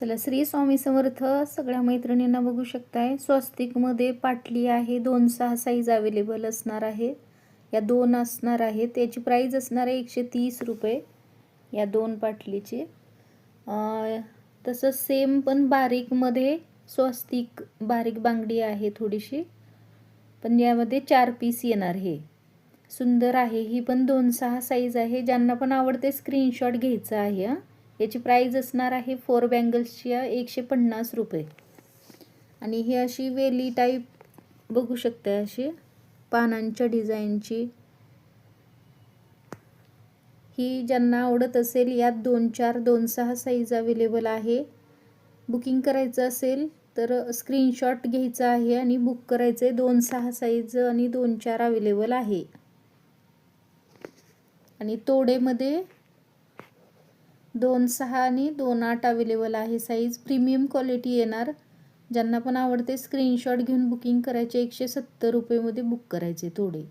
चला, श्री स्वामी समर्थ. सगळ्या मैत्रिणींना बघू शकताय, स्वस्तिकमध्ये पाटली आहे. 2-6 साईज अवेलेबल असणार आहे. या 2 असणार आहेत. त्याची प्राईज असणार आहे 130 रुपये या 2 पाटलीची. तसंच सेम पण बारीकमध्ये स्वस्तिक बारीक बांगडी आहे थोडीशी, पण यामध्ये 4 पीस येणार. हे सुंदर आहे. ही पण 2-6 साईज आहे. ज्यांना पण आवडते स्क्रीनशॉट घ्यायचा आहे. याची प्राईज असणार आहे 4 बँगल्सची 150 रुपये. आणि ही अशी वेली टाईप बघू शकता, अशी पानांच्या डिझाईनची. ही ज्यांना आवडत असेल, यात 2-4 2-6 साईज अवेलेबल आहे. बुकिंग करायचं असेल तर स्क्रीनशॉट घ्यायचा आहे आणि बुक करायचं आहे. 2-6 साईज आणि 2-4 अवेलेबल आहे. आणि तोडेमध्ये 2-6 आणि 2-8 अवेलेबल आहे साईज. प्रीमियम क्वालिटी येणार. ज्यांना पण आवडते स्क्रीनशॉट घेऊन बुकिंग करायचे. 170 रुपयेमध्ये बुक करायचे तोडे.